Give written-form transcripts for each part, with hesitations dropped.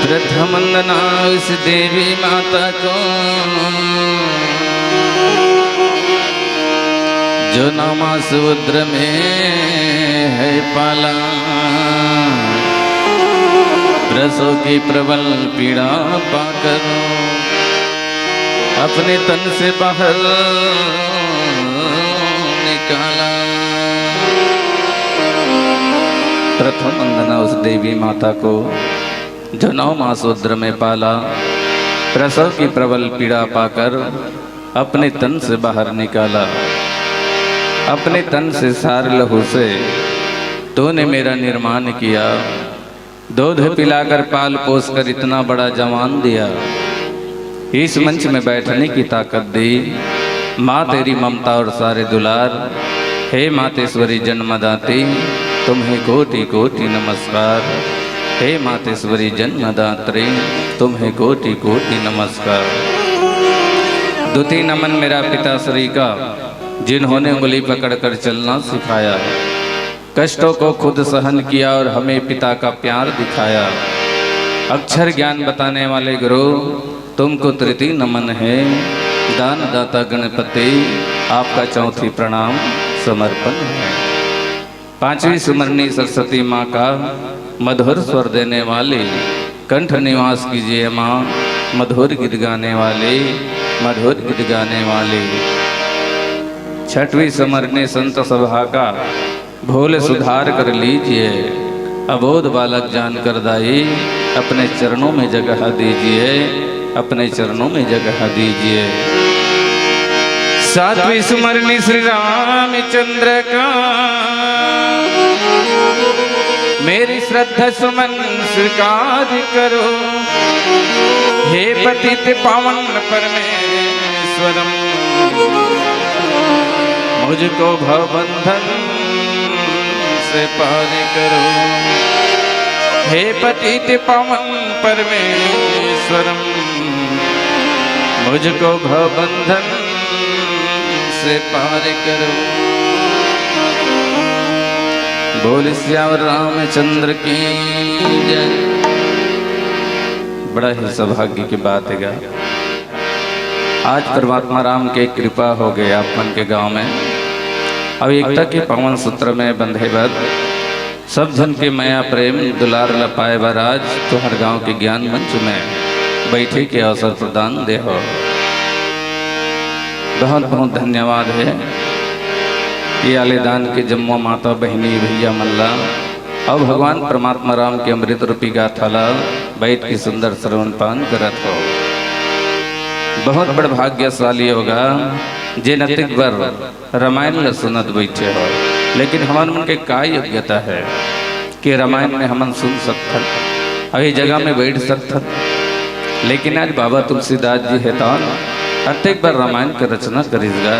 प्रथम वंदना उस देवी माता को जो नामा समुद्र में है पाला। प्रसव की प्रबल पीड़ा पाकर अपने तन से बाहर निकाला। प्रथम वंदना उस देवी माता को जो 9 मास उदर में पाला। प्रसव की प्रबल पीड़ा पाकर अपने तन से बाहर निकाला। अपने तन से सार लहू से तूने मेरा निर्माण किया। दूध पिलाकर पाल पोस कर इतना बड़ा जवान दिया। इस मंच में बैठने की ताकत दी। माँ तेरी ममता और सारे दुलार। हे मातेश्वरी जन्मदात्री तुम्हें कोटि कोटि नमस्कार। हे मातेश्वरी जन्मदात्री तुम्हें कोटि कोटि नमस्कार। द्वितीय नमन मेरा पिताश्री का जिन्होंने उंगली पकड़कर चलना सिखाया। कष्टों को खुद सहन किया और हमें पिता का प्यार दिखाया। अक्षर ज्ञान बताने वाले गुरु तुमको तृतीय नमन है। दान दाता गणपति आपका चौथी प्रणाम समर्पण है। पांचवी सुमरनी सरस्वती माँ का मधुर स्वर देने वाली। कंठ निवास कीजिए माँ मधुर गीत गाने वाली, मधुर गीत गाने वाली। छठवीं सुमरनी संत सभा का भोले सुधार कर लीजिए। अबोध बालक जान कर दाई अपने चरणों में जगह दीजिए, अपने चरणों में जगह दीजिए। सातवीं सुमरनी श्री रामचंद्र का मेरी श्रद्धा सुमन स्वीकार करो। हे पतित पावन परमेश्वरम मुझको भवबंधन से पार करो। हे पतित पावन परमेश्वरम मुझको भवबंधन से पार करो। बोल श्याम रामचंद्र की जय। बड़ा ही सौभाग्य की बात है। आज परमात्मा राम के कृपा हो गए आपन के गांव में। अब एकता के पवन सूत्र में बंधे बद सब जन के माया प्रेम दुलार लपाए बराज तो हर गांव के ज्ञान मंच में बैठे के अवसर प्रदान दे हो। बहुत बहुत धन्यवाद है। ये आलेदान के जम्मो माता बहनी भैया मल्ला और भगवान परमात्मा राम के अमृत रूपी गाथाला बैठ के सुंदर श्रवण पान करत हो। बहुत बड़ भाग्यशाली होगा जे नतिक बर रामायण ल सुनत बैठे हो। लेकिन हमारे मन के का योग्यता है कि रामायण में हमन सुन सकथन, अभी जगह में बैठ सकथन। लेकिन आज बाबा तुलसीदास जी है तो अत्येक बार रामायण की रचना करीगा।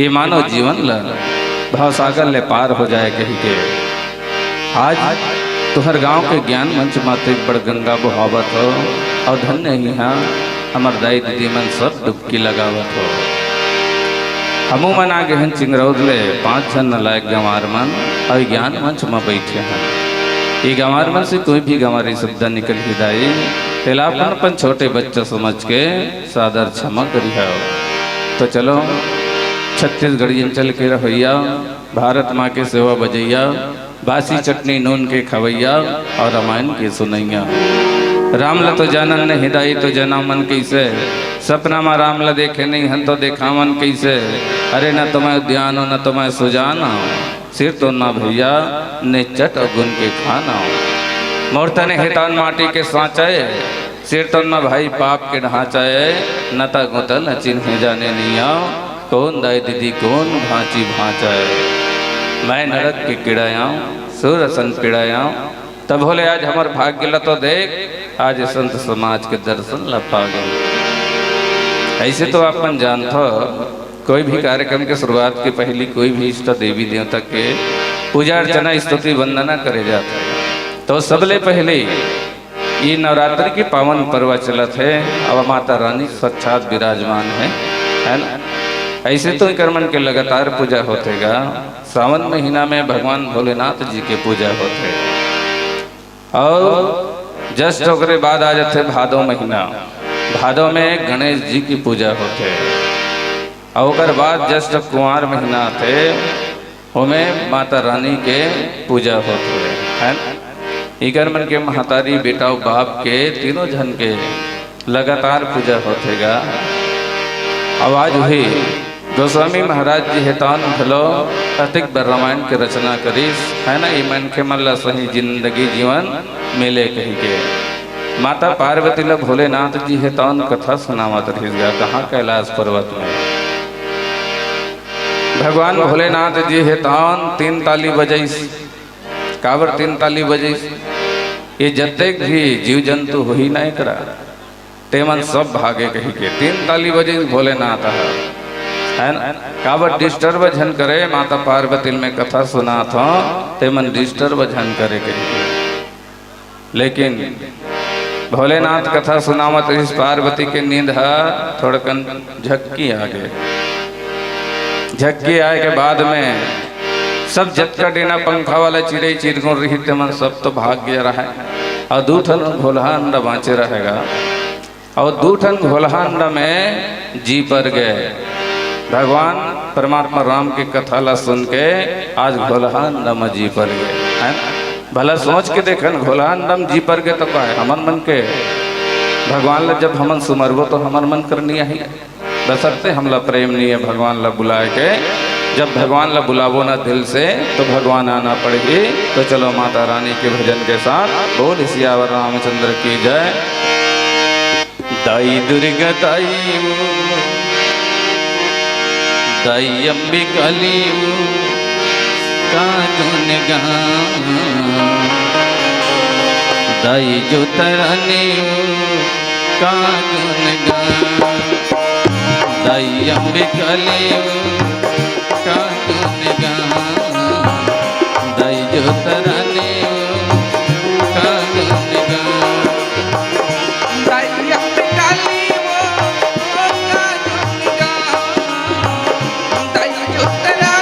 ये मानव जीवन ला भावसागर ले पार हो जाए कहीं के। आज तुहर गांव के ज्ञान मंच माते बड़ गंगा बहावत हो और धन्य ही हाँ हमार दाई दीदी मन सब डुबकी लगावत हो। हमू मन आगे हन चिंगरौद ले 5 जन लायक गंवार मन और ज्ञान मंच में बैठे हैं। ये गंवार मन से कोई भी गंवारी शब्द निकल ही दाई तेलापन अपन छोटे बच्चा समझ के सादर क्षमा करी है। तो चलो छत्तीसगढ़ी चल के रवैया भारत माँ के सेवा बजैया बासी चटनी नून के खवैया और रामायण के सुनैया। राम ल तो जानन ने हिदाई तो जना मन कैसे सपना में राम ल देखे नहीं हन तो देखा मन कैसे। अरे न तो मैं उद्यान न तो मैं सुजाना सिर तो ना भैया ने चट और गुन के खाना। मूर्तन हेतान माटी के सांचाए सिर तो न भाई पाप के ढांचाए। न ता गुतल न चिन्हे जाने नहीं आओ कौन दाई दीदी कौन भांची भांचाए। मैं नरक के किड़ाया सूरसन पिड़ाया तब बोले आज हमार भाग्य ल तो देख आज संत समाज के दर्शन ला पा गए। ऐसे तो अपन जानते हो कोई भी कार्यक्रम के शुरुआत के पहले कोई भी इष्ट देवी देवता के पूजा अर्चना स्तुति वंदना करे जाता है। तो सबले पहले ये नवरात्रि की पावन पर्व चलत है। अब माता रानी साक्षात विराजमान है ना। ऐसे तो कर्मन के लगातार पूजा होतेगा। सावन महीना में भगवान भोलेनाथ जी के पूजा होते और जस्ट ओकरे बाद आ जाते भादो महीना। भादो में गणेश जी की पूजा होते और ओकर बाद जस्ट कुंवार महीना आते उमें माता रानी के पूजा होते है। इगर मन के महतारी बेटा और बाप के तीनों जन के लगातार पूजा होतेगा। आवाज हुई गोस्वामी महाराज जी हेतान भलो अतिक रामायण के रचना करीस है ना। ये मन के मल्ला सही जिंदगी जीवन मिले कही के माता पार्वती ल भोलेनाथ जी हेतान कथा सुनावत रहिएगा। कहाँ कैलाश पर्वत में भगवान भोलेनाथ जी हेतान 3 ताली बजैस। काबर 3 ताली बजैस? ये जतेक भी जीव जंतु हो ही नहीं करा तेमन सब भागे कही के 3 ताली बजैस भोलेनाथ है ना। काबर डिस्टर्ब झन करे माता पार्वती में कथा सुना था तेमन डिस्टर्ब झन करे कही के। लेकिन भोलेनाथ कथा सुनावत इस पार्वती के नींद है थोड़कन झक्की आ गए। झक्की आए के बाद में सब जतका डेना पंखा वाला चिड़ै चिरगुन रही तेमन सब तो भाग गया रहा है और 2 ठन घोलहा अंडा बाँचे रहेगा और 2 ठन घोलहा अंडा में जी पर गए। भगवान परमात्मा राम की कथा ला सुन के आज घोलहा अंडा में जी पर गए है। भला सोच के देखन घोलहा अंडा में जी पर गए तो क्या है हमन मन के भगवान ला जब हमन सुमरबो तो हमन मन करनी है बसरते हमला प्रेम नहीं है भगवान ला बुलाए के। जब भगवान ला बुलावो ना दिल से तो भगवान आना पड़ेगी। तो चलो माता रानी के भजन के साथ बोल सियावर रामचंद्र की जय। दाई दुर्गा दाई दाई अंबिकाली कानून दाई जो तरनी कानून दाई अंबिकाली कानून दाई जो तरनी कानून दाई अंबिकाली दाई जो तरनी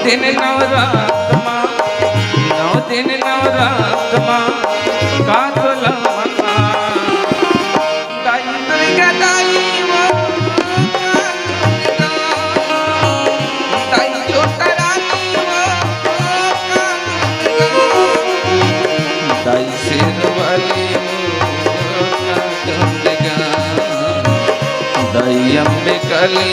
दिन नवरात माँ 9 दिन नवरात माँ का तोला मना दाई दुर्गा दाई वो दाई जो तरानी वो दाई सिर वाली दाई अंबिकाली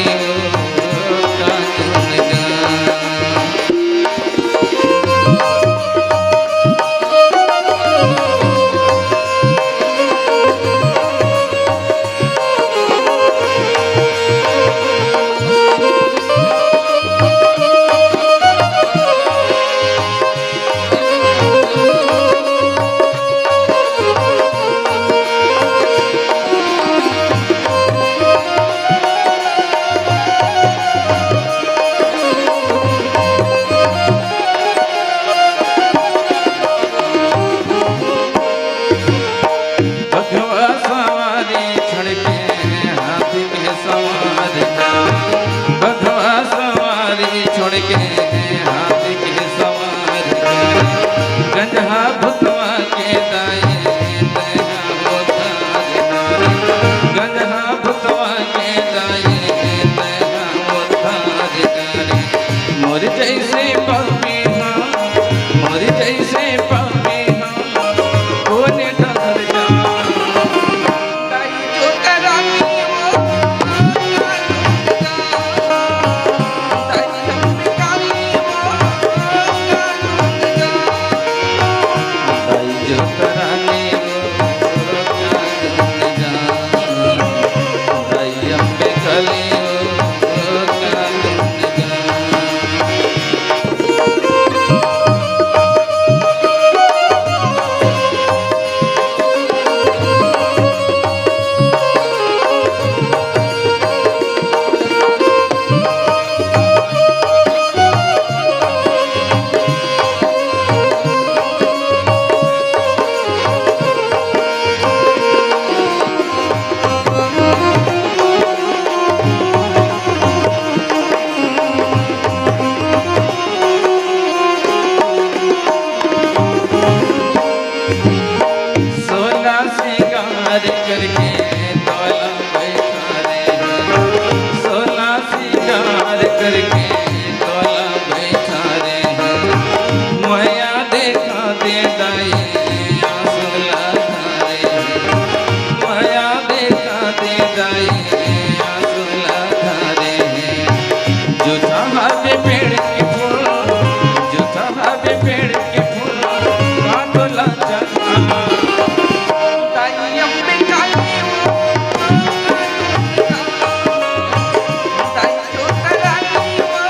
करके तोला बैठा रे सोना सिंगार करके तोला बैठा रे मैया देखा दे दाई आंसू लगा रे मैया देखा दे दाई आंसू लगा रे जूठा भावे पेड़ के फूल जूठा भावे पेड़ के फूल काटला जाता ताई अम्बे काली वो ताई चोतरानी वो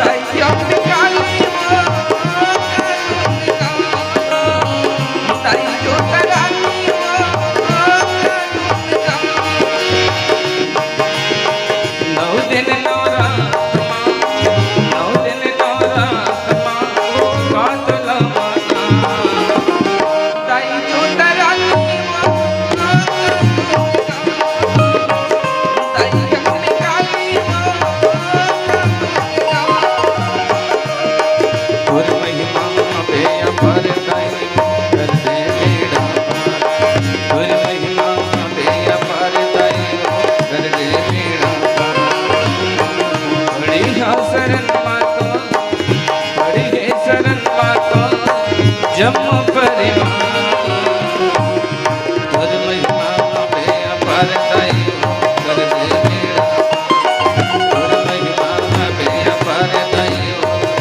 ताई अम्बे काली वो ताई चोतरानी वो नौ दिन नवरात नौ दिन नवरात काटला माता ताई चोतरानी वो ताई अम्बे काली वो और महिमा पे अपर दाई कर दे बेड़ा और महिमा पे अपर दाई कर दे बेड़ा बड़ी है शरण माता बड़ी है शरण माता जम्मू परिवार और महिमा पे अपर दाई कर दे बेड़ा और महिमा पे अपर दाई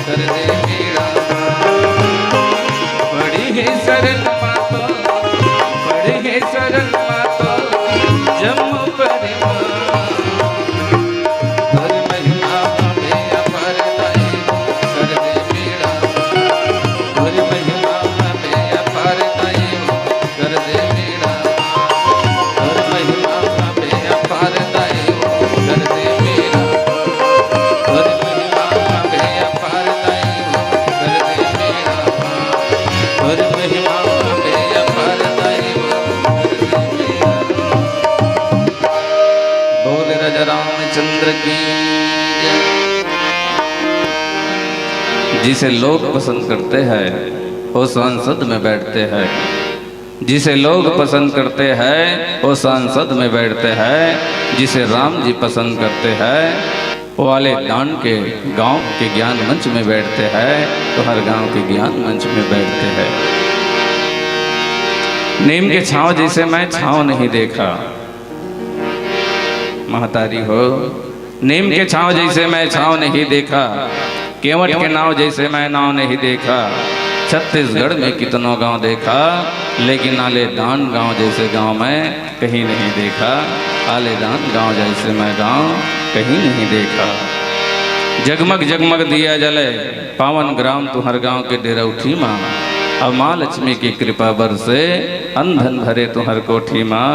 कर दे बेड़ा बड़ी है शरण माता बड़ी है शरण माता जम्मू परिवार हर महिमा पे अपर दाई कर दे बेड़ा हर महिमा पे अपर दाई कर दे बेड़ा हर महिमा पे अपर दाई कर दे बेड़ा हर महिमा पे अपर दाई कर दे बेड़ा हर महिमा पे अपर दाई कर दे बेड़ा बोल राजा रामचंद्र की जय। जिसे लोग पसंद करते हैं वो सांसद में बैठते हैं जिसे लोग पसंद करते हैं वो सांसद में बैठते हैं जिसे राम जी पसंद करते हैं वो वाले दान के गांव के ज्ञान मंच में बैठते हैं तो हर गांव के ज्ञान मंच में बैठते हैं नीम के छांव जैसे मैं छांव नहीं देखा महतारी हो नीम के छांव जैसे मैं छांव नहीं देखा केवट के नाव जैसे मैं नाव नहीं देखा छत्तीसगढ़ में कितनों गांव देखा लेकिन आलेदान गांव जैसे गांव मैं कहीं नहीं देखा आलेदान गांव जैसे मैं गांव कहीं नहीं देखा जगमग जगमग दिया जले पावन ग्राम तुम्हार गांव के डेरौठी माँ अब माँ लक्ष्मी की कृपा बरसे अंधन भरे तुम्हार कोठी माँ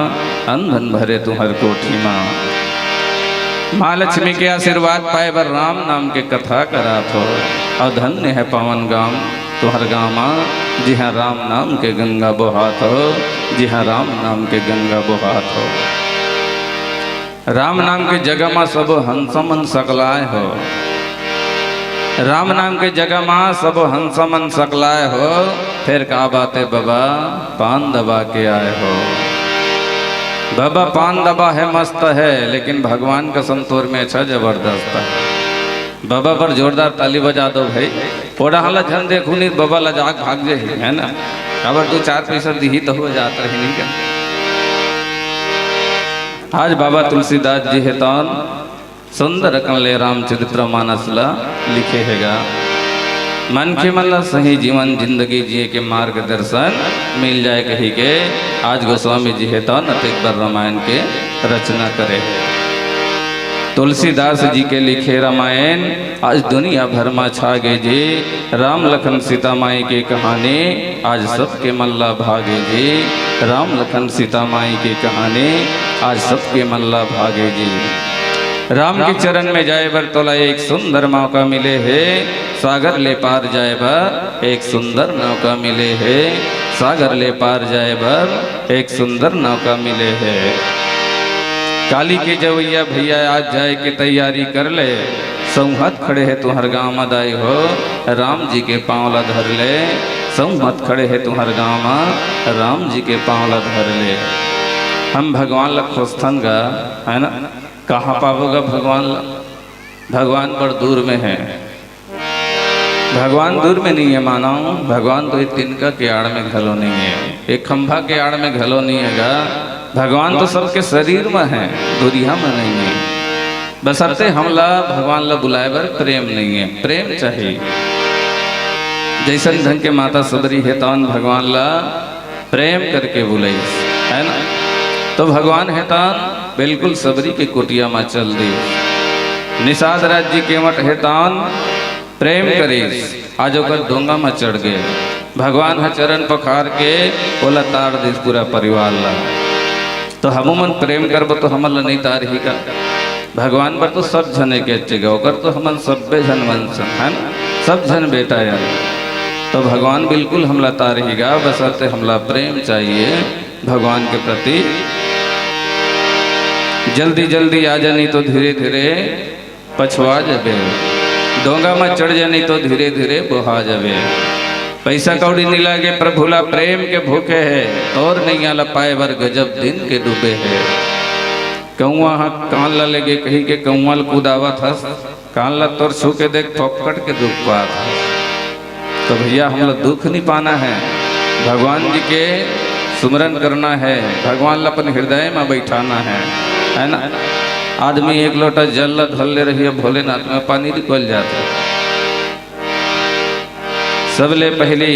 अंधन भरे तुम्हार कोठी माँ माँ लक्ष्मी के आशीर्वाद पाए बर राम नाम के कथा करात हो और धन्य है पावन गांव तुम्हार गाँव माँ जी हाँ राम नाम के गंगा बोहात हो जी हाँ राम नाम के गंगा बोहात हो राम नाम के जगह माँ सब हंसमन सकलाए हो राम नाम के जगह माँ सब हंसमन सकलाए हो फिर का बातें बाबा पान दबा के आए हो बाबा पान दबा है मस्त है लेकिन भगवान का संतूर में अच्छा जबरदस्त है बाबा पर जोरदार ताली बजा दो भाई थोड़ा हाला झन देखू नहीं बाबा लजाक भाग जे है ना अगर 2-4 पैसा दी तो हो जाता है नहीं क्या आज बाबा तुलसीदास जी है तौन सुंदर कमले रामचरित्र मानसला लिखे हैगा मन के मल्ला सही जीवन जिंदगी जिए के मार्गदर्शन मिल जाए कही के आज गोस्वामी जी है तो एक बार रामायण के रचना करे तुलसीदास जी के लिखे रामायण आज दुनिया भर में छा गए जी राम लखन सीता माई की कहानी आज सबके मल्ला भागे जी राम लखन सीता माई की कहानी आज सबके मल्ला भागे जी राम के चरण में जाए बर तोला एक सुंदर मौका मिले है सागर ले पार जाए बर एक सुंदर नौका मिले है सागर ले पार जाए बर एक सुंदर नौका मिले है काली के जवैया भैया आज जाए के तैयारी कर ले सौहत खड़े है तुहर गाँव मदाई हो राम जी के पाँवला धर ले सब मत खड़े है तुम्हारे गाँव में, राम जी के पाँव ला धर ले। हम भगवान ला खोजथन गा, है ना, कहाँ पावोगा भगवान ला? भगवान बड़ दूर में है। भगवान दूर में नहीं है मानो, भगवान तो एक तिनका के आड़ में घलो नहीं है, एक खंभा के आड़ में घलो नहीं हैगा। भगवान तो सबके शरीर में है, दुनिया में नहीं है। बसरते हमला भगवान ला बुलाए बर प्रेम नहीं है, प्रेम चाहिए। जैसन ढंग के माता सबरी है तौन भगवान ला प्रेम करके बुलाई, है ना। तो भगवान है तौन बिल्कुल सबरी के कुटिया में चल दी। निषाद राज्य के मठ है तौन प्रेम करे, आज ओकर डोंगा में चढ़ गए। भगवान है चरण पखार के बोला तार दे पूरा परिवार ला। तो हमन प्रेम करब तो हमन ला नहीं तार ही का। भगवान पर तो सब जने के अच्छेगा, ओकर तो हमन सब्बे जन वंशन है ना, सब जन बेटा यार। तो भगवान बिल्कुल हमला तार ही गा, बसरते हमला प्रेम चाहिए भगवान के प्रति। जल्दी जल्दी आ जानी तो धीरे धीरे पछवा जाबे, डोंगा में चढ़ जानी तो धीरे धीरे बहा जाबे। पैसा कौड़ी नहीं लागे प्रभुला प्रेम के भूखे है, और नहीं आला पाए बर गजब दिन के डूबे है। कौआ कान ला लेगे कही के कौआ कूदावत हस, कान ला तोर छू के देख पकड़ के दुख पात। तो भैया हम लोग दुख नहीं पाना है, भगवान जी के सुमरन करना है, भगवान ला अपन हृदय में बैठाना है ना। आदमी एक लोटा जल ला धल ले रही है, भोलेनाथ में पानी निकल जाता है। सबले पहली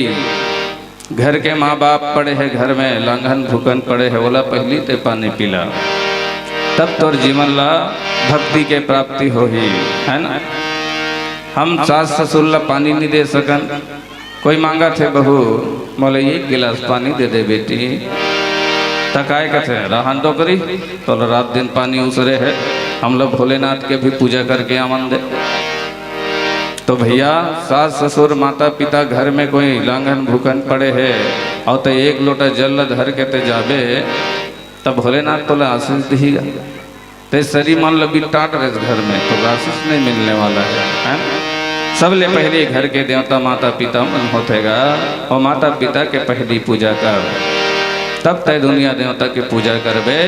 घर के माँ बाप पड़े है, घर में लांघन भूकन पड़े है, बोला पहली ते पानी पिला, तब तोर जीवन ला भक्ति के प्राप्ति हो ही, है ना। हम सास ससुर ला पानी नहीं दे सकन, कोई मांगा थे बहू, बोले एक गिलास पानी दे दे बेटी, तकाए कथे रहन दो करी, तो रात दिन पानी उसरे है। हम लोग भोलेनाथ के भी पूजा करके आमन दे। तो भैया सास ससुर माता पिता घर में कोई लांघन भूखन पड़े है, और तो एक लोटा जल धर के ते जाबे, तब भोलेनाथ तो आशीष दीगा। ते शरीर मन लगी टाट रहे घर में, तो आशीष नहीं मिलने वाला है। सबले पहले घर के देवता माता पिता मन होतेगा, और माता पिता के पहली पूजा कर, तब तय दुनिया देवता की पूजा करबे।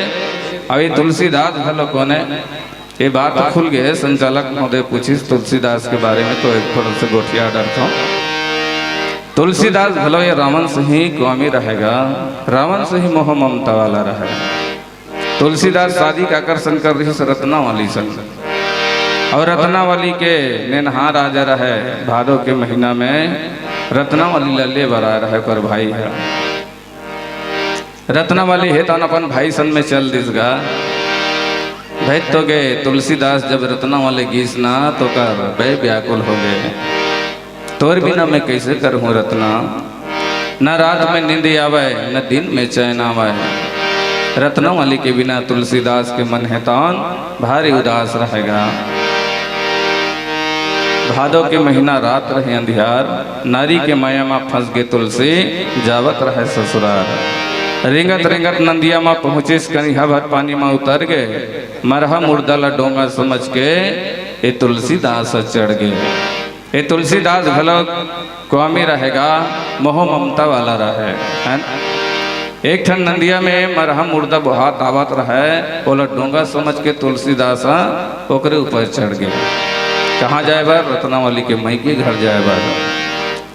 अभी तुलसीदास भलो कोने ये बात तो खुल गए, संचालक महोदय पूछिस तुलसीदास के बारे में, तो एक थोड़ा सा गोठिया डरता हूँ। तुलसीदास भलो ये रावण से ही स्वामी रहेगा, रावण से ही मोह ममता वाला रहेगा। तुलसीदास शादी का आकर्षण कर रही है रत्नावली संग, और रत्नावली के नेनहार राजा रहे भादो के महीना में, रत्नावली लल्ले बरा रहे कर भाई है। रत्नावली है तो अपन भाई सन में चल दिसगा भाई, तो गए तुलसीदास जब रत्नावली गीसना तो कर बे व्याकुल हो गए। तोर बिना मैं कैसे करूँ रत्ना, न रात में नींद आवे न दिन में चैन आवे। रत्नावली के बिना तुलसीदास के मन है तौन भारी उदास रहेगा। भादो के महीना रात रहे अंधियार, नारी के माया में फंस गए तुलसी, जावत रहे ससुराल। रिंगत रिंगत नंदिया में पहुँचे, कनिहा भर पानी में उतर गए, मरहा मुर्दा ला डोंगा समझ के ये तुलसीदास चढ़ गए। ये तुलसीदास भलो स्वामी रहेगा, मोह ममता वाला रहे, है ना। एक ठन नंदिया में मरहा मुर्दा बहुत आवत रहे, बोला डोंगा समझ के तुलसीदास ओकरे ऊपर चढ़ गए। कहाँ जाए बार? रत्नावली के मई के घर जाए बार।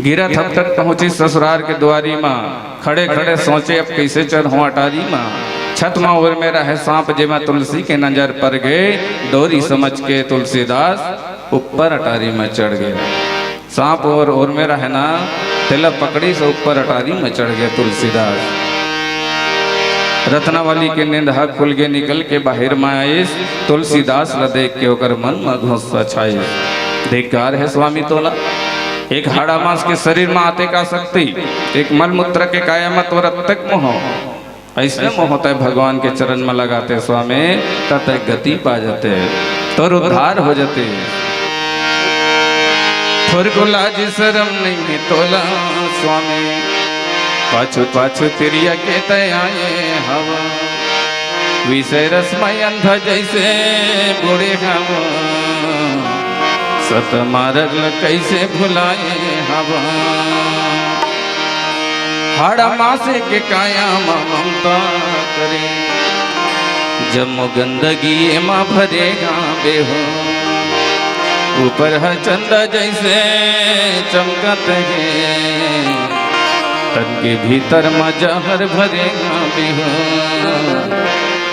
गिरा थपथप पहुंची ससुराल के द्वारी माँ, खड़े खड़े सोचे अब कैसे चढ़ूं अटारी माँ। छत माँ ओर में रहे सांप, जेमा तुलसी के नजर पर गए, डोरी समझ के तुलसीदास ऊपर अटारी में चढ़ गए। सांप और में रहना तिला पकड़ी से ऊपर अटारी में चढ़ गए तुलसीदास। रत्नावली के नींदहा खुल के निकल के बाहर में आये, तुलसीदास ला देख के ओकर मन में घुस्सा छाये। धिक्कार है स्वामी तोला, एक हाड़ा मांस के शरीर में आते का शक्ति, एक मलमूत्र के कायामत और तक मोह, ऐसे मोह होता है भगवान के चरण में लगाते स्वामी, तब गति पा जाते तो उद्धार हो जाते। थोर को लाज शरम नहीं तोला स्वामी, पाछू पाछू तिरिया के तयाए हवा, विषय रसमय अंधा जैसे बूढ़े हवा, सत मार्ग कैसे भुलाए हवा। हाड़ा मासे के काया ममता करे, जब गंदगी माँ भरेगा बेहो, ऊपर है चंदा जैसे चमकत है, तन के भीतर माँ जहर भरेगा बेहो,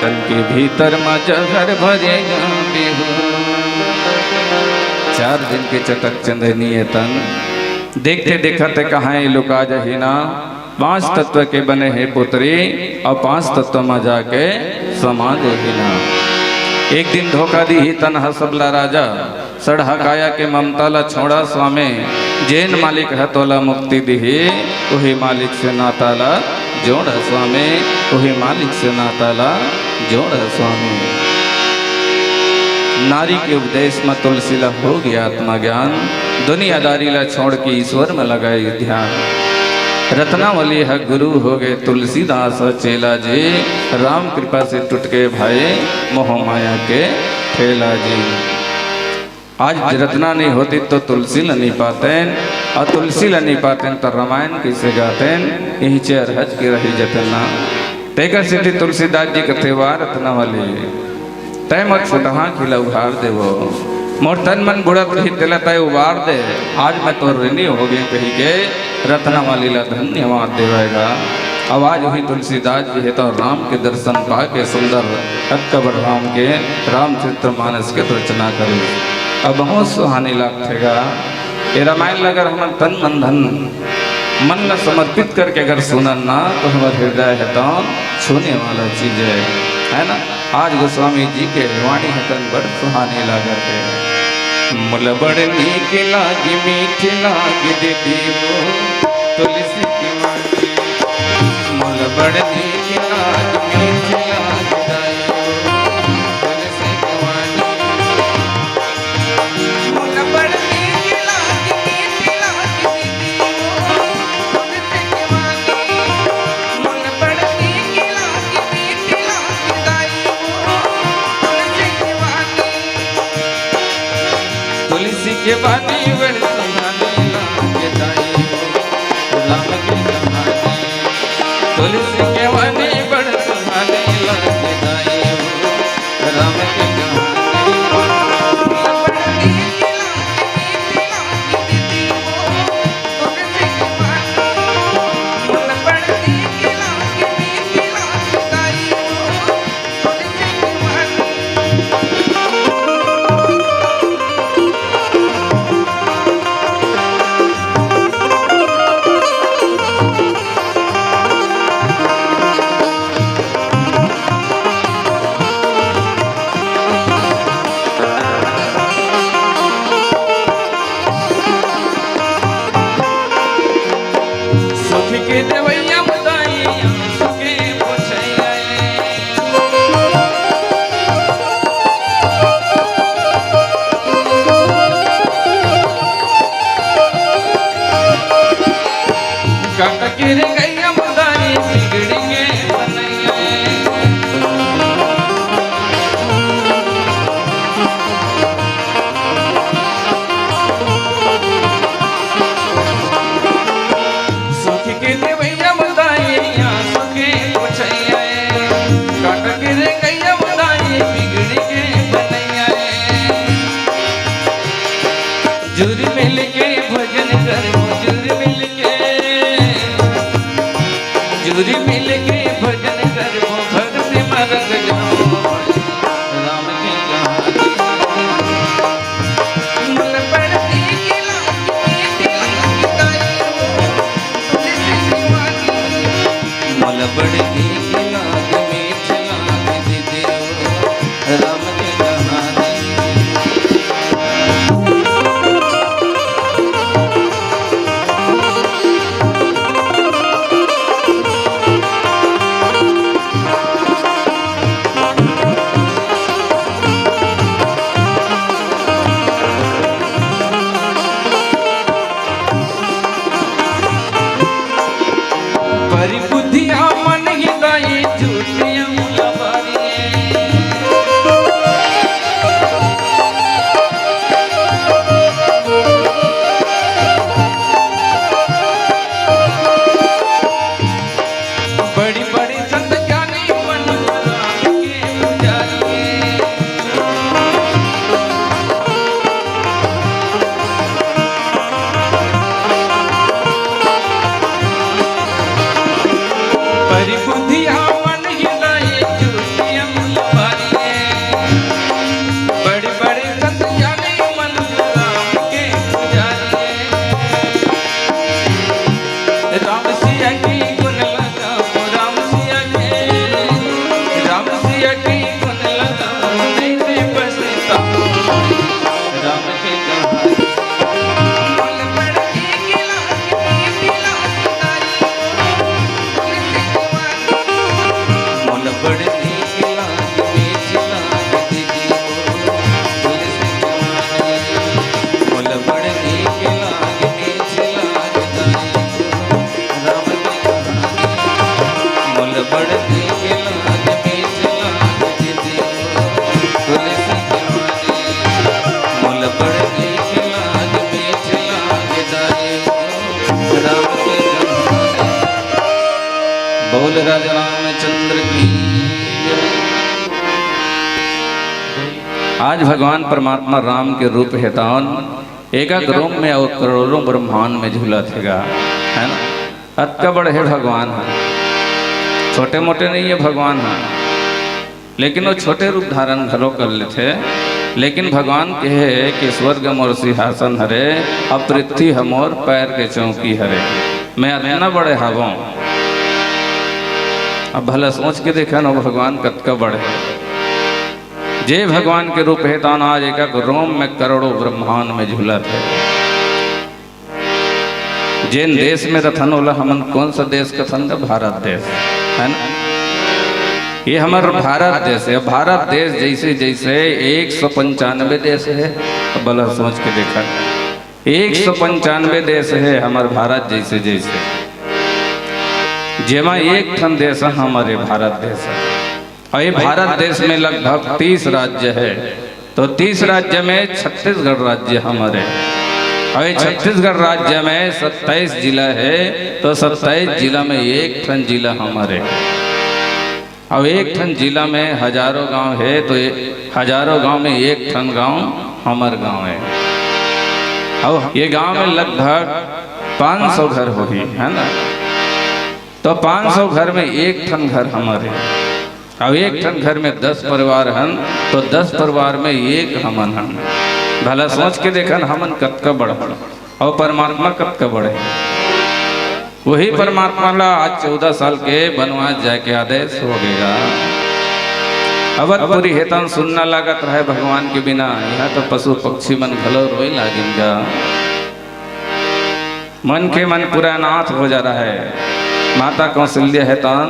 तन के भीतर माँ जहर भरेगा बेहो। 4 दिन के चटक चंदनीय तन, देखते देखते कहाँ लुका जहीना, 5 तत्व के बने हैं पुत्री, और 5 तत्व में जाके समा देना। एक दिन धोखा दी ही तन हसबला राजा, सड़ा काया के ममताला छोड़ा स्वामी, जैन मालिक है तोला मुक्ति दी, वही मालिक से नाताला जोड़ स्वामी, वही मालिक से नाताला जोड़ स्वामी। नारी के उपदेश में तुलसीला हो गया आत्मा ज्ञान, दुनियादारी ला छोड़ के ईश्वर में लगाई ध्यान। रत्नावली है गुरु हो गए तुलसीदास चेला जी, राम कृपा से टूट गए भाई मोह माया के ठेला जी। आज रत्ना नहीं होती तो तुलसी ला नहीं पाते, और तुलसी ला नहीं पाते तो रामायण किसे गाते, यही चेयर हज के रही जतना। तेकर सिद्धि तुलसीदास जी का त्योहार रत्नावली, तय मत फुटहा खिला उघार देवो, मोर तन मन बुढ़त रही तिला तय उबार दे, आज मैं तो ऋणी हो गई कही के, रत्नावली ला धन्यवाद देवेगा। अब आज वही तुलसीदास जी है तो राम के दर्शन पा के सुंदर अक्बर राम के रामचरित्र मानस के रचना करे। अब बहुत सुहानी लगेगा ये रामायण, अगर हम तन मन धन मन ला समर्पित करके अगर सुनन ना, तो हमारे हृदय है तो छूने वाला चीज है ना। आज गोस्वामी जी के वाणी है तन बड़ सुहानी लागत है। मुल बड़ नीक लागी मीठी लागी दीदी वो तुलसी की वाणी, मुल बड़ नीक लागी मीठी लागी दाई वो तुलसी की वाणी, मुल बड़ नीक लागी मीठी लागी दीदी वो तुलसी की वाणी, मुल बड़ नीक लागी मीठी लागी दाई वो तुलसी की वाणी। तुलसी के वाणी बड़ सुहानी लागे दाई वो राम की कहानी, तुलसी के वाणी बड़ सुहानी लागे दाई वो राम की कहानी। मुल बड़ नीक लागी मीठी लागी दाई वो तुलसी की वाणी। सुख के देवैया मुदाई सुखे पोछैया, काका के रे गैया मुदाई बिगड़िए बनैया, सुख के देवैया मुदाई सुखे पोछैया, काका के रे गैया मुदाई बिगड़िए बनैया। जुर मिल के भजन कर जुर मिल के, जुर मिल के भजन कर भक्ति में रंग जाओ राम की कहानी। मुल बड़ नीक लागी मीठी लागी दाई वो तुलसी की वाणी, मुल बड़ नीक लागे मीठ लागे दीदी वो राम की कहानी। परिबुद्धिया मन ही दाई झूठिया मुलाबारी, बोल राजा रामचंद्र की जय। आज भगवान परमात्मा राम के रूप हेतान एका रोम में और करोड़ों ब्रह्मांड में झूला थेगा, है ना। अतका बड़े है भगवान है, छोटे मोटे नहीं है भगवान है, लेकिन वो छोटे रूप धारण घलो कर लेते। लेकिन भगवान कहे कि स्वर्ग मोर सिंहासन हरे, अब पृथ्वी हमोर पैर के चौकी हरे। मैं इतना बड़े हवों, अब भला सोच के देखा ना भगवान कतका बड़े जे भगवान के रूप है तान आज एक रोम में करोड़ों ब्रह्मांड में झूला थे। जिन देश में रथन होला हमन कौन सा देश का थन, भारत देश है ना। ये हमारा भारत देश है। भारत देश जैसे जैसे 195 देश है, तो भला सोच के देखा 195 देश है हमारे भारत जैसे जैसे, जेमा एक ठन देश है हमारे भारत देश है। और ये भारत देश में लगभग 30 राज्य है, तो 30 राज्य में छत्तीसगढ़ राज्य हमारे, और ये छत्तीसगढ़ राज्य में 27 जिला है, तो 27 जिला में एक ठन जिला हमारे। और एक ठन जिला में हजारों गांव है, तो हजारों गांव में एक ठन गांव हमार गांव है। और ये गांव में लगभग 500 घर होगी, है ना। तो 500 घर में एक ठन घर हमारे। अब एक ठन घर में 10 परिवार हन, तो 10 परिवार में एक हमन हन। भला सोच के देखा हमन कतका बड़ा, और परमात्मा कतका बड़े। वही परमात्मा ला आज 14 साल के वनवास जाके आदेश हो गया। अवधपुरी हेतन सुनना लागत रहे भगवान के बिना, यहाँ तो पशु पक्षी मन घलो रोए लागेगा। मन के मन पूरा नाथ हो जा रहा है। माता कौशल्या हेतन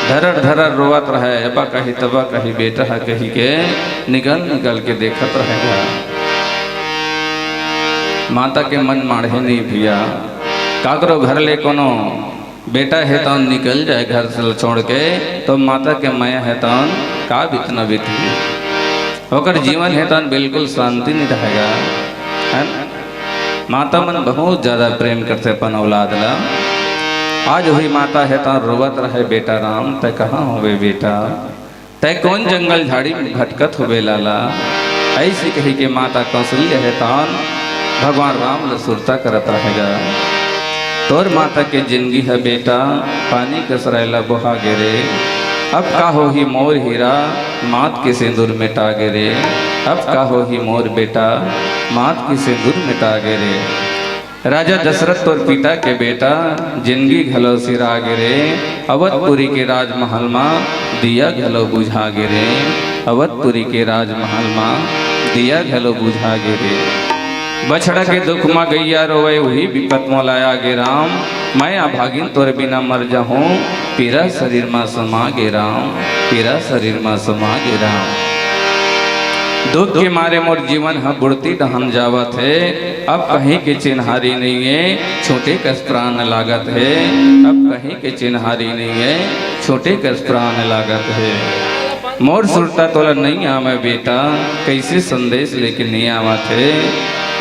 धरर धरर रोवत रहे, अबा कही तबा कही बेटा है कही के निकल निकल के देखत रहेगा। माता के मन माढ़े नहीं भैया, काकरो घर ले कोनो बेटा है तो निकल जाए घर से छोड़ के, तो माता के माया है तो का बितना बीती, होकर जीवन है तो बिल्कुल शांति नहीं रहेगा, है ना। माता मन बहुत ज़्यादा प्रेम करते अपन औलाद ला। आज वही माता है तो रोवत रहे बेटा राम, तय कहाँ होवे बेटा, तय कौन जंगल झाड़ी में भटकत होवे लाला। ऐसी कही के माता कौशल्या है तो भगवान राम ल सुरता करत रहेगा। तोर माता के जिंदगी है बेटा पानी के सरायला बुहा गिरे, अब का हो ही मोर हीरा मात के सिंदूर मिटा गिरे। अब का हो ही मोर बेटा मात के सिंदूर मिटा गिरे। राजा दशरथ तोर पिता के बेटा जिंदगी घलो सिरा गिरे। अवधपुरी के राजमहल में दिया घलो बुझा गिरे। अवधपुरी के राजमहल में दिया घलो बुझा गिरे। बछड़ा के दुख में गैया रोवे वही विपत मोलाया गे राम। मैं अभागिन तोर बिना मर जाऊं, पीरा शरीर में समा गे राम, पीरा शरीर में समा गे राम। दुख के मारे मोर जीवन है बुढ़ती दहन जावत है। अब कहीं के चिन्हारी नहीं है छोटे कस प्राण लागत है। अब कहीं के चिन्हारी नहीं है छोटे कस प्राण लागत है। मोर सुरता तोला नहीं आवे बेटा, कैसे संदेश लेके नहीं आवत है।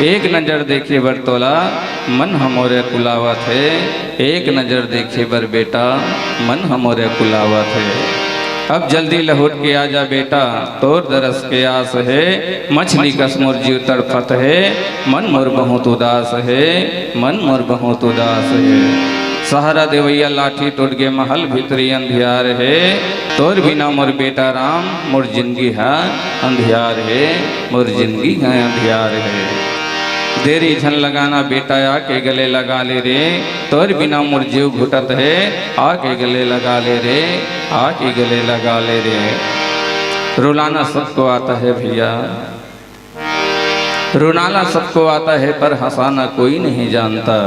एक नजर देखे बर तोला मन हमोरे कुलावत है। एक नजर देखे बर बेटा मन हमोरे कुलावत है। अब जल्दी लौट के आजा बेटा तोर दरस के आस है। मछली कस मोर जीव तड़फत है, मन मोर बहुत उदास है, मन मोर बहुत उदास है। सहारा देवैया लाठी टूट के महल भीतरी अंधियार है। तोर बिना मोर बेटा राम मोर जिंदगी है अंधियार है, मोर जिंदगी है अंधियार है। देरी झन लगाना बेटा आके गले लगा ले रे। तोर बिना मोर जीव घुटत है, आके गले लगा ले रे, आके गले लगा ले रे। रुलाना सबको आता है भैया, रुलाना सबको आता है, पर हंसाना कोई नहीं जानता।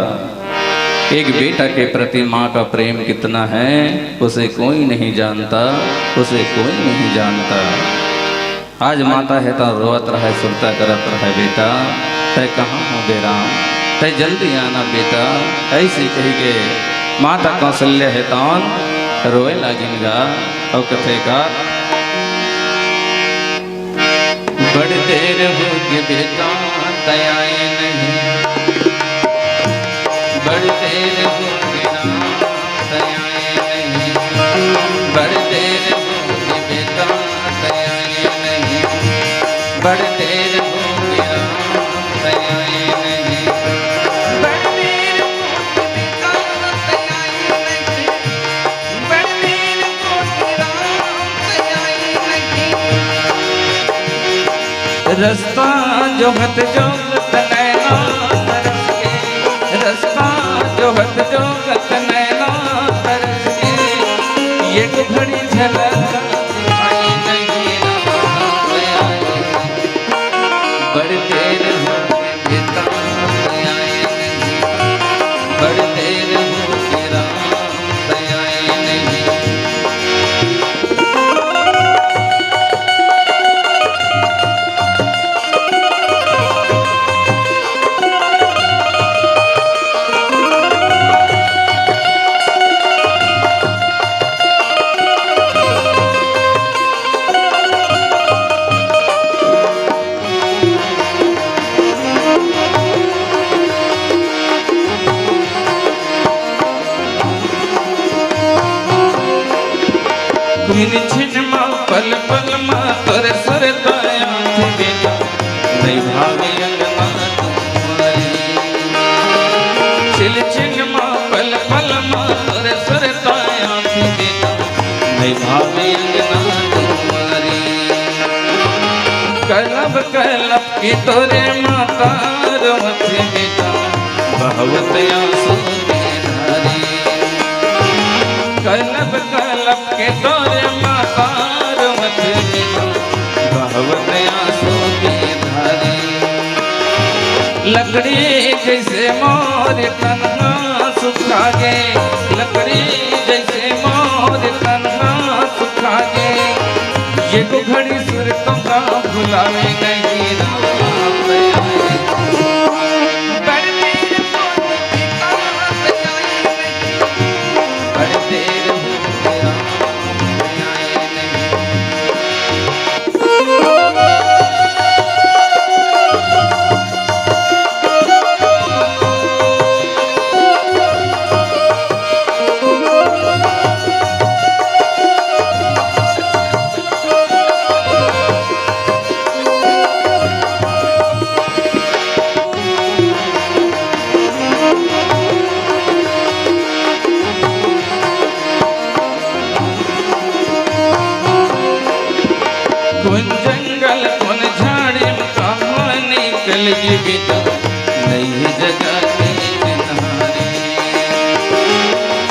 एक बेटा के प्रति माँ का प्रेम कितना है उसे कोई नहीं जानता, उसे कोई नहीं जानता। आज माता है तो रोवत रहे सुरता करत रहे बेटा, तय कहाँ हो बेराम, तय जल्दी आना बेटा। ऐसी कही के माता कौशल्या है तौन रोए लागिनगा। और कथे का बड़ी देर हो गई बेटा दयाए नहीं, बड़ी देर हो गई दयाए नहीं। बड़ी देर होगी बेटा दयाए नहीं, बड़ी देर होगी राम दयाए नहीं, बड़ी देर होगी बेटा दयाए नहीं, बड़ी देर होगी राम दयाए नहीं। रास्ता जो हत जो गत नैना तरस के, रास्ता जो हत जो गत नैना तरस के, एक घड़ी झलक दिखाई नहीं राम दयाए नहीं, बड़ी देर होगी बेटा दयाए नहीं, बड़ी देर होगी राम दयाए नहीं। मिन छिन मा पल पल मा तोरे सुर ताया थी बेटा नहीं भावे अंगना तुम्हारी, छिल छिन मा पल पल मा तोरे सुर ताया थी बेटा नहीं भावे अंगना तुम्हारी। कलब कलब की तोरे माता रोती बेटा बहुत आंसू के धारी, कलब कलब के तोरे माता रोती बेटा बहुत आंसू के धारी। लकड़ी जैसे मोर तन्हा सुखा गे, लकड़ी जैसे मोर तन्हा सुखा गे, ये को घड़ी सुर तो का भुलावे नहीं राम दयाए नहीं, बड़ी देर होगी बेटा दयाए नहीं, बड़ी देर होगी राम दयाए नहीं। कौन जंगल कौन झाड़ी में कहाँ निकल जी बेटा नहीं जगह के चिन्हारी,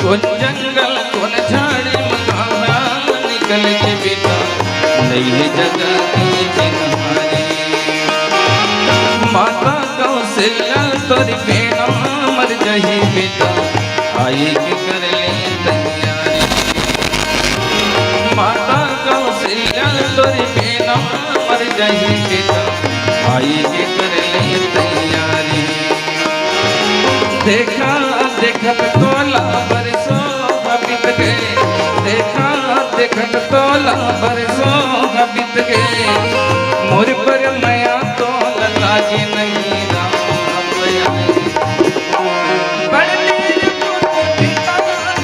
कौन जंगल कौन झाड़ी में कहाँ निकल जी बेटा नहीं जगह के चिन्हारी। माता कौशल्या तोरी बेना मर जही बेटा आई के कर ले तैयारी, माता कौशल्या तोरी बेना मर जही बेटा आई के कर ले तैयारी। देखा देखत तोला बरसों बीत गए, देखा देखत तोला बरसों बीत गए, मोर पर नया तोला लागे नहीं राम दयाए नहीं, बड़ी देर होगी बेटा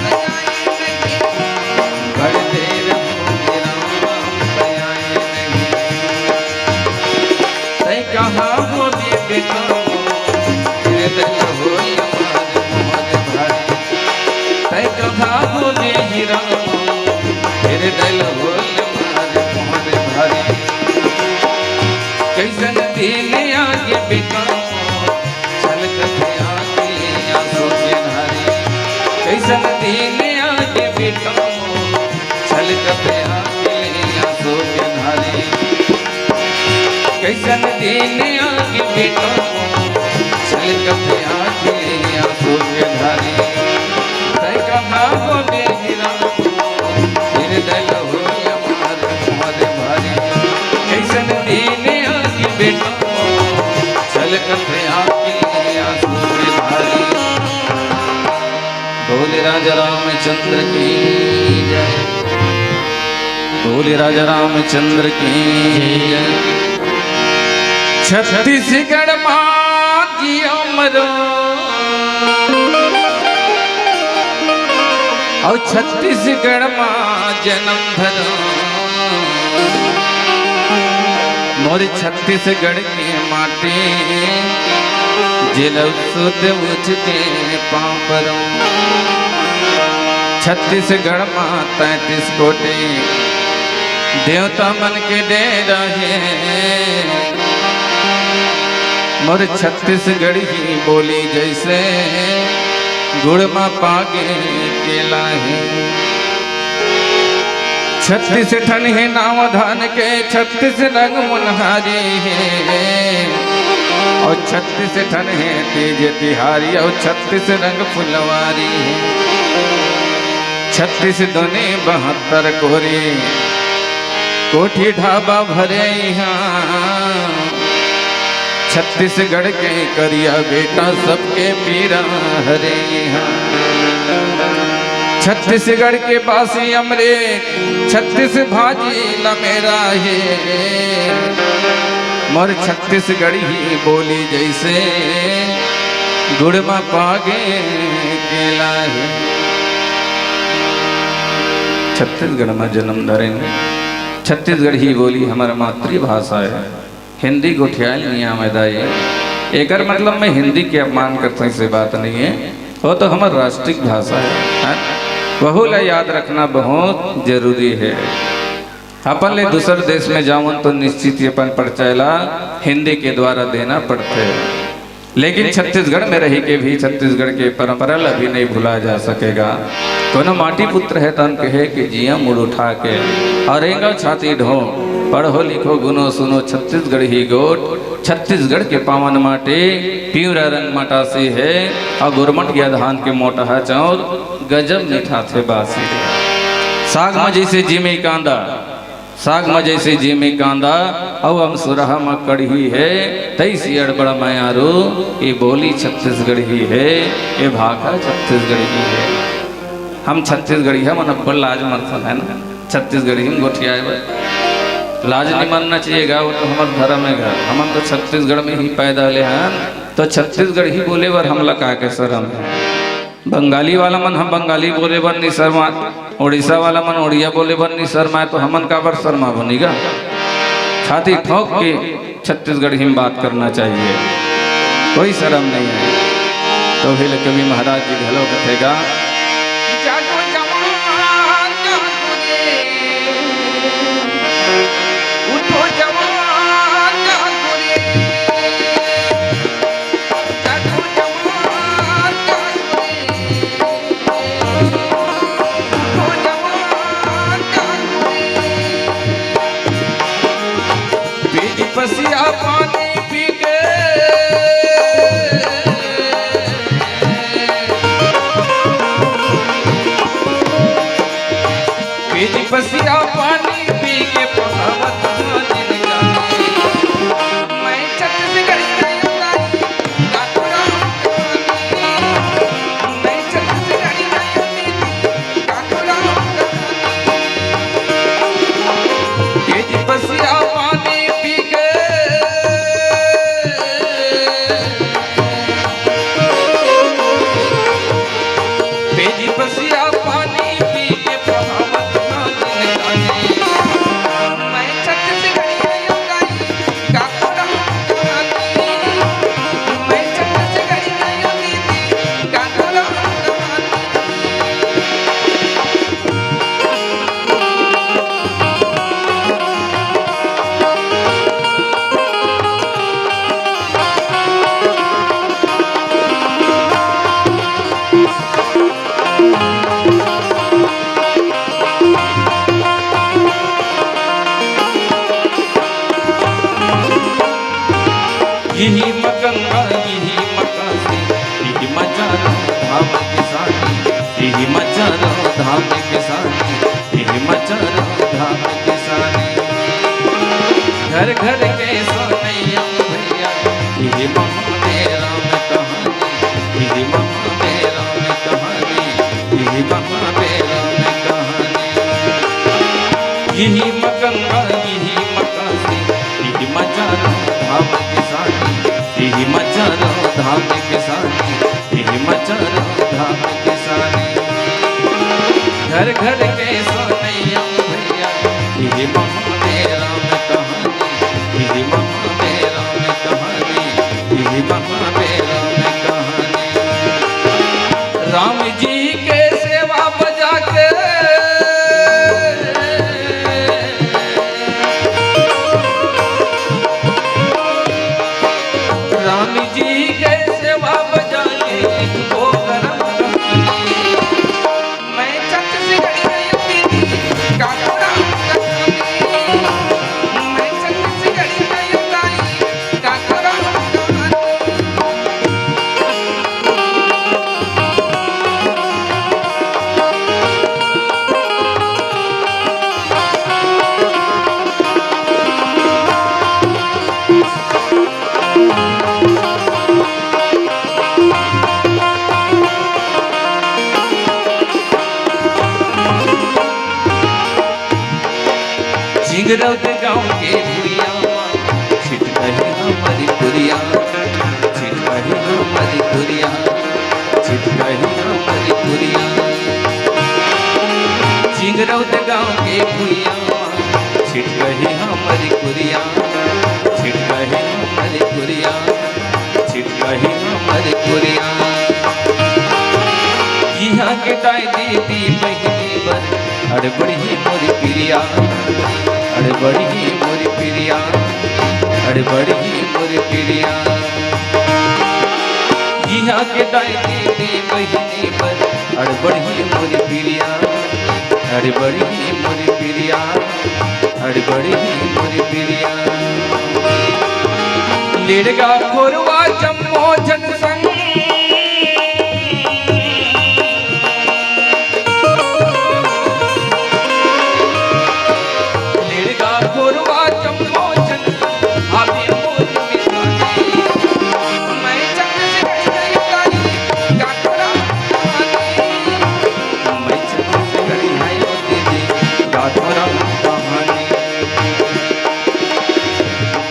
दयाए नहीं, बड़ी देर होगी राम दयाए नहीं। तै कहाँ हो बे बेटा तेरे दिल हो हमारे मोहर भारी, तै कहाँ हो बे हीरा तेरे दिल हो हमारे मोहर भारी। कैसन दिल आगे बेटा छलकत आगे आंसू के धारी, कैसन दिल आगे बेटा छलकत आगे आंसू के धारी, कैसन दिल आगे बेटा छलकत आगे आंसू के धारी। तै कहाँ हो बे हीरा तेरे दिल हो हमारे मोहर भारी, कैसन दिल आगे बेटा छलकत आगे आंसू के धारी। बोले राजा रामचंद्र की जय, बोले राजा रामचंद्र की जय। छत्तीसगढ़ माँ की अमरो और छत्तीसगढ़ माँ जन्म धरो मोर छत्तीसगढ़ की माटी जिलव सुध उठके पाँव परो छत्तीसगढ़ माँ 33 कोटि देवता मन के डेरा है मोर छत्तीसगढ़ ही बोली जैसे गुड़ माँ पागे केला है 36 ठन है नाव धान के 36 रंग मुनहारी है और 36 ठन है तेज तिहारी और 36 रंग फुलवारी है 36 दुने 72 कोरे कोठी ढाबा भरे यहाँ छत्तीसगढ़ के करिया बेटा सबके पीरा हरे यहाँ छत्तीसगढ़ के बासी अमृत 36 भाजी लमेरा है मोर छत्तीसगढ़ ही बोली जैसे गुड़ में पागे केला है छत्तीसगढ़ में जन्म धरेंगे छत्तीसगढ़ ही बोली हमारा मातृभाषा है हिंदी गोठियाल नियम है एकर मतलब मैं हिंदी के अपमान करते से बात नहीं है वो तो हमारी राष्ट्रीय भाषा है वह ला याद रखना बहुत जरूरी है अपन ले दूसर देश में जावन तो निश्चित ही अपन परिचयला हिंदी के द्वारा देना पड़ते है लेकिन छत्तीसगढ़ में रही के भी छत्तीसगढ़ के परंपरा ला भी नहीं भुला जा सकेगा कोनो माटी पुत्र है तन कहे कि जिया मुड़ उठा के और एंगा छाती ढो पढ़ो लिखो गुनो सुनो छत्तीसगढ़ ही गोट छत्तीसगढ़ के पावन माटे पीवरा रंग मटासी है और गुरमट या धान के मोटा चाउर गजब मीठा थे बासी साग में जैसे जिमी कांदा साग में जैसे जिमी कांदा और हम सुरहा में कढ़ी है तैसी अड़बड़ मायारू ये बोली छत्तीसगढ़ ही है ये भाषा छत्तीसगढ़ ही है हम छत्तीसगढ़ी है मन अब्बल लाज मरता है ना छत्तीसगढ़ी में गोठिया लाज नहीं मानना चाहिएगा वो तो हमारे धर्म है हम तो छत्तीसगढ़ में ही पैदा ले हैं तो छत्तीसगढ़ ही बोले बर हम लगा के शर्म है बंगाली वाला मन हम बंगाली बोले बर नहीं शर्मा उड़ीसा वाला मन उड़िया बोले बर नहीं शर्मा तो हमन का बर शर्मा बनेगा छाती ठोक के छत्तीसगढ़ी में बात करना चाहिए कोई शर्म नहीं है तो भी कवि महाराज जी घलो कथेगा जागो जवान जागो रे उठो जवान जागो रे जागो जवान जागो रे उठो जवान जागो रे बीज पसिया पानी पी के बीज पसिया पानी पी के पहावत दिन जाने मैं छत्तीसगढ़ गई जागो राम मैं छत्तीसगढ़ गई जागो राम बीज पसिया पानी पी के बीज पसिया पानी पी के पहावत दिन जाने मैं छत्तीसगढ़ गई जागो राम मैं छत्तीसगढ़ गई जागो राम यही मगंगा यही मकासी यही मचाना धाम किसानी यही मचाना धाम किसानी यही मचाना धाम किसानी घर घर के सोनैया भैया यही महामेरा में कहानी यही महामेरा में कहानी यही महामेरा में कहानी यही मगंगा यही मकासी यही मचाना धाम किसानी यही मचाना धाम किसानी यही मचाना धाम किसानी घर के सोनैया भैया ये महामेरा में कहानी, ये महामेरा में कहानी, ये महामेरा में कहानी। राम जी के सेवा बजा के राम जी के सेवा बजा के वो करम कहानी। मैं छत्तीसगढ़ गई दीदी काकोरा कहानी। मैं छत्तीसगढ़ गई दाई काकोरा कहानी। झिंगरौद गाँव के भुइया छिट रही हमारी पुरिया, छिट रही हमारी पुरिया, छिट रही हमारी पुरिया। झिंगरौद गाँव के भुइया छिट रही हमारी पुरिया, छिट रही हमारी पुरिया, छिट रही हमारी पुरिया। यहाँ के दाई दीदी बहिनी बर अरे बड़ी मोरी प्रिया, अरे बड़ी मोरी प्रिया, अरे बड़ी मोरी प्रिया। यहाँ के दाई दीदी बहिनी पर अरे बड़ी मोरी प्रिया, अरे बड़ी मोरी प्रिया, अरे बड़ी मोरी प्रिया। लेड़गा खोरवा जम्मो जनसंग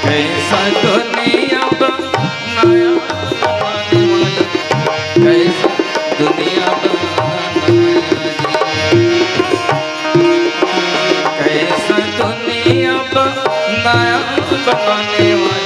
कैसा दुनिया बनाया बनाने वाला, कैसा दुनिया बनाया जी, कैसा दुनिया बनाया बनाने वाला।